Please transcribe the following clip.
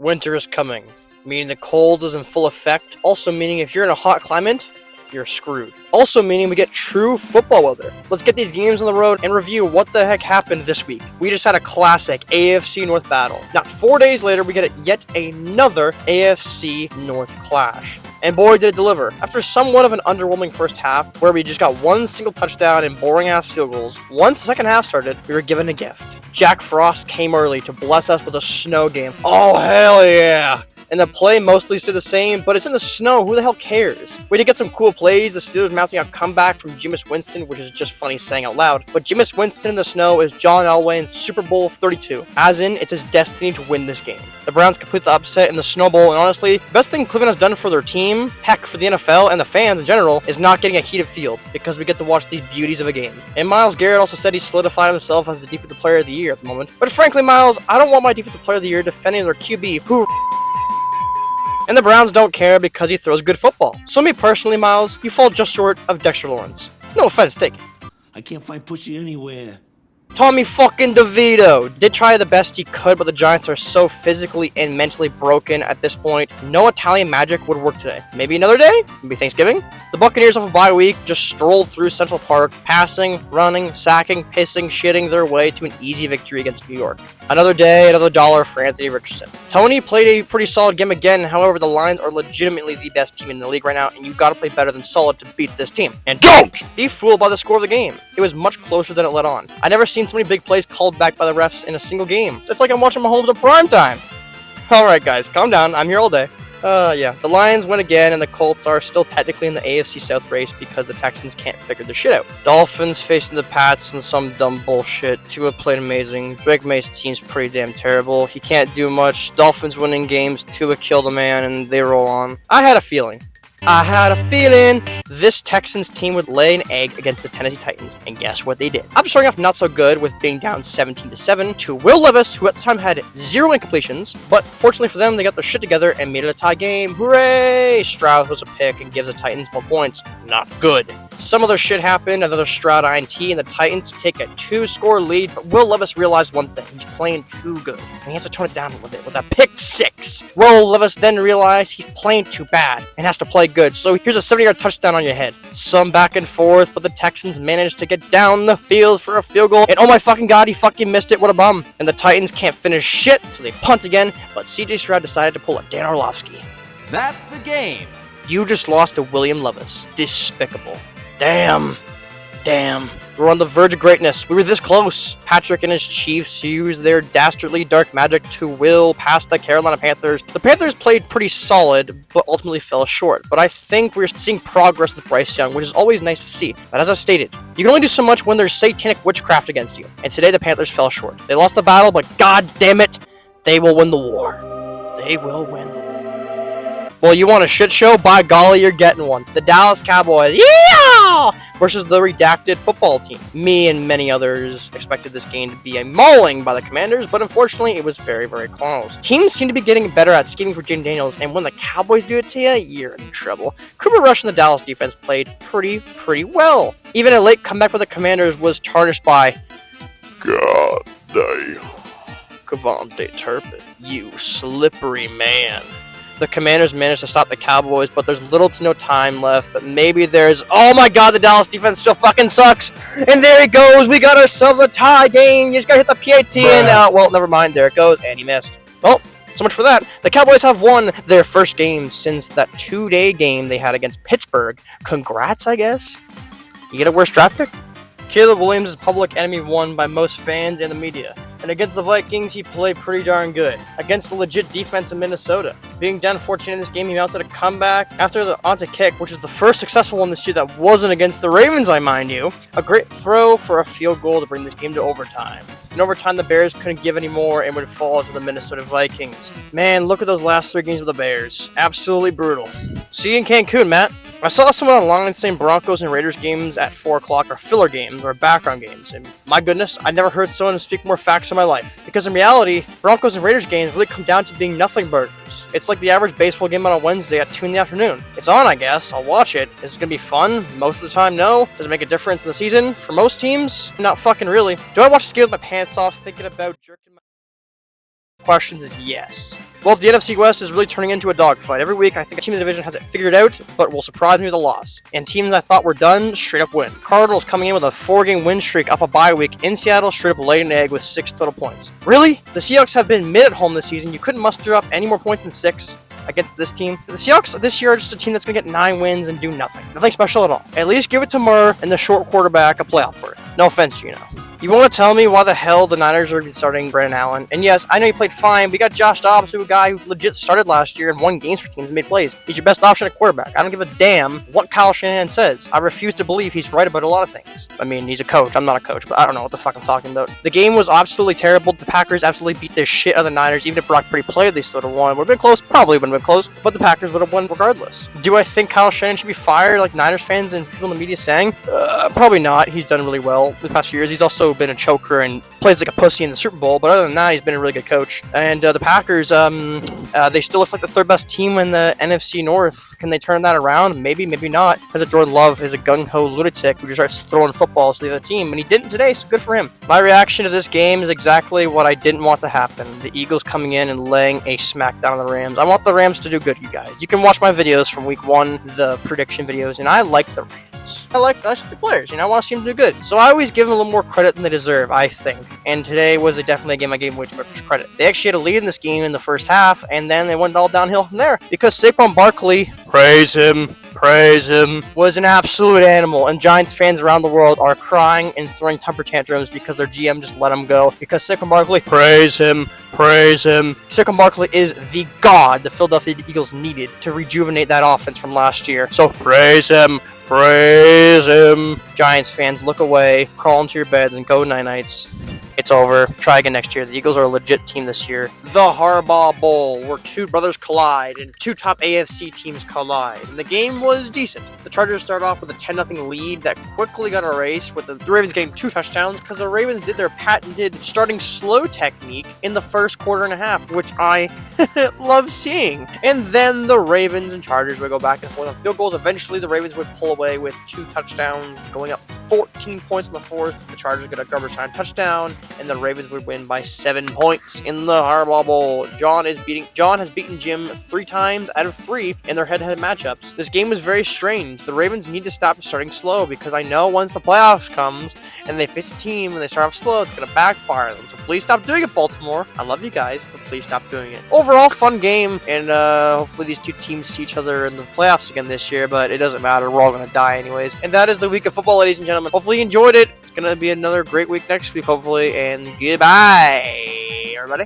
Winter is coming, meaning the cold is in full effect. Also meaning if you're in a hot climate, you're screwed. Also meaning we get true football weather. Let's get these games on the road and review what the heck happened this week. We just had a classic AFC North battle. Not 4 days later, we get yet another AFC North clash. And boy, did it deliver. After somewhat of an underwhelming first half, where we just got one single touchdown and boring-ass field goals, once the second half started, we were given a gift. Jack Frost came early to bless us with a snow game. Oh, hell yeah! And the play mostly stayed the same, but it's in the snow. Who the hell cares? We did get some cool plays. The Steelers mounting a comeback from Jameis Winston, which is just funny saying out loud. But Jameis Winston in the snow is John Elway in Super Bowl 32. As in, it's his destiny to win this game. The Browns complete the upset in the Snow Bowl, and honestly, the best thing Cleveland has done for their team, heck, for the NFL and the fans in general, is not getting a heated field, because we get to watch these beauties of a game. And Myles Garrett also said he solidified himself as the Defensive Player of the Year at the moment. But frankly, Myles, I don't want my Defensive Player of the Year defending their QB, who... And the Browns don't care because he throws good football. So me personally, Myles, you fall just short of Dexter Lawrence. No offense taken. I can't find pussy anywhere. Tommy fucking DeVito did try the best he could, but the Giants are so physically and mentally broken at this point. No Italian magic would work today. Maybe another day? Maybe Thanksgiving? The Buccaneers off a bye week just strolled through Central Park, passing, running, sacking, pissing, shitting their way to an easy victory against New York. Another day, another dollar for Anthony Richardson. Tony played a pretty solid game again. However, the Lions are legitimately the best team in the league right now, and you've got to play better than solid to beat this team. And don't be fooled by the score of the game. It was much closer than it let on. I never seen so many big plays called back by the refs in a single game. It's like I'm watching Mahomes at prime time. Alright guys, calm down. I'm here all day. Yeah. The Lions win again, and the Colts are still technically in the AFC South race because the Texans can't figure their shit out. Dolphins facing the Pats and some dumb bullshit. Tua played amazing. Drake May's team's pretty damn terrible. He can't do much. Dolphins winning games. Tua killed a man, and they roll on. I had a feeling this Texans team would lay an egg against the Tennessee Titans, and guess what they did? After starting off not so good with being down 17-7 to Will Levis, who at the time had 0 incompletions, but fortunately for them, they got their shit together and made it a tie game. Hooray! Stroud throws a pick and gives the Titans more points. Not good. Some other shit happened, another Stroud INT, and the Titans take a 2-score lead, but Will Levis realized one thing: he's playing too good, and he has to tone it down a little bit with a pick 6. Will Levis then realized he's playing too bad and has to play good, so here's a 70-yard touchdown on your head. Some back and forth, but the Texans managed to get down the field for a field goal, and oh my fucking god, he fucking missed it, what a bum. And the Titans can't finish shit, so they punt again, but CJ Stroud decided to pull a Dan Orlovsky. That's the game. You just lost to William Levis. Despicable. Damn. We're on the verge of greatness. We were this close. Patrick and his Chiefs used their dastardly dark magic to will past the Carolina Panthers. The Panthers played pretty solid, but ultimately fell short. But I think we're seeing progress with Bryce Young, which is always nice to see. But as I've stated, you can only do so much when there's satanic witchcraft against you. And today the Panthers fell short. They lost the battle, but god damn it, they will win the war. They will win the war. Well, you want a shit show? By golly, you're getting one. The Dallas Cowboys, yeah! Versus the redacted football team. Me and many others expected this game to be a mauling by the Commanders, but unfortunately, it was very, very close. Teams seem to be getting better at scheming for Jaden Daniels, and when the Cowboys do it to you, you're in trouble. Cooper Rush and the Dallas defense played pretty well. Even a late comeback by the Commanders was tarnished by... God damn. Kevontae Turpin, you slippery man. The Commanders managed to stop the Cowboys, but there's little to no time left. But maybe there's... Oh my god, the Dallas defense still fucking sucks! And there it goes! We got ourselves a tie game! You just gotta hit the PAT and... well, never mind. There it goes. And he missed. Well, so much for that. The Cowboys have won their first game since that 2-day game they had against Pittsburgh. Congrats, I guess? You get a worse draft pick? Caleb Williams is public enemy 1 by most fans and the media. And against the Vikings, he played pretty darn good. Against the legit defense in Minnesota. Being down 14 in this game, he mounted a comeback after the onside kick, which is the first successful one this year that wasn't against the Ravens, I mind you. A great throw for a field goal to bring this game to overtime. In overtime, the Bears couldn't give any more and would fall to the Minnesota Vikings. Man, look at those last 3 games of the Bears. Absolutely brutal. See you in Cancun, Matt. I saw someone online saying Broncos and Raiders games at 4 o'clock are filler games or background games, and my goodness, I never heard someone speak more facts in my life. Because in reality, Broncos and Raiders games really come down to being nothing burgers. It's like the average baseball game on a Wednesday at 2 in the afternoon. It's on, I guess. I'll watch it. Is it gonna be fun? Most of the time, no. Does it make a difference in the season? For most teams, not fucking really. Do I watch this game with my pants off thinking about jerking my questions is yes. Well, the NFC West is really turning into a dogfight. Every week, I think a team in the division has it figured out, but will surprise me with a loss. And teams I thought were done, straight up win. Cardinals coming in with a 4-game win streak off a bye week in Seattle, straight up laid an egg with 6 total points. Really? The Seahawks have been mid at home this season. You couldn't muster up any more points than 6 against this team. The Seahawks this year are just a team that's going to get 9 wins and do nothing. Nothing special at all. At least give it to Murr and the short quarterback a playoff berth. No offense, Gino. You want to tell me why the hell the Niners are even starting Brandon Allen? And yes, I know he played fine. We got Josh Dobbs, who a guy who legit started last year and won games for teams and made plays. He's your best option at quarterback. I don't give a damn what Kyle Shanahan says. I refuse to believe he's right about a lot of things. I mean, he's a coach. I'm not a coach, but I don't know what the fuck I'm talking about. The game was absolutely terrible. The Packers absolutely beat the shit out of the Niners. Even if Brock Purdy played, they still would have won. Would have been close. Probably would have been close. But the Packers would have won regardless. Do I think Kyle Shanahan should be fired like Niners fans and people in the media saying? Probably not. He's done really well the past few years. He's also been a choker and plays like a pussy in the Super Bowl, but other than that, he's been a really good coach. And the Packers, they still look like the 3rd best team in the NFC North. Can they turn that around? Maybe, maybe not. Because Jordan Love is a gung-ho lunatic who just starts throwing footballs to the other team, and he didn't today, so good for him. My reaction to this game is exactly what I didn't want to happen. The Eagles coming in and laying a smackdown on the Rams. I want the Rams to do good, you guys. You can watch my videos from week 1, the prediction videos, and I like the Rams. I like the players, I want to see them do good. So I always give them a little more credit than they deserve, I think. And today was definitely a game I gave them way too much credit. They actually had a lead in this game in the first half, and then they went all downhill from there. Because Saquon Barkley, praise him, was an absolute animal. And Giants fans around the world are crying and throwing temper tantrums because their GM just let him go. Because Saquon Barkley, praise him. Saquon Barkley is the god the Philadelphia Eagles needed to rejuvenate that offense from last year. So praise him. Giants fans, look away, crawl into your beds, and go night-nights. It's over. Try again next year. The Eagles are a legit team this year. The Harbaugh Bowl, where 2 brothers collide and 2 top AFC teams collide. And the game was decent. The Chargers started off with a 10-0 lead that quickly got erased with the Ravens getting 2 touchdowns because the Ravens did their patented starting slow technique in the first quarter and a half, which I love seeing. And then the Ravens and Chargers would go back and forth on field goals. Eventually, the Ravens would pull away with 2 touchdowns, going up 14 points in the fourth. The Chargers get a garbage time touchdown, and the Ravens would win by 7 points in the Harbaugh Bowl. John has beaten Jim 3 times out of 3 in their head-to-head matchups. This game was very strange. The Ravens need to stop starting slow because I know once the playoffs comes and they face a team and they start off slow, it's going to backfire them. So please stop doing it, Baltimore. I love you guys, but please stop doing it. Overall, fun game, and hopefully these 2 teams see each other in the playoffs again this year, but it doesn't matter. We're all going to die anyways. And that is the week of football, ladies and gentlemen. Hopefully you enjoyed it. It's going to be another great week next week, hopefully, and goodbye, everybody.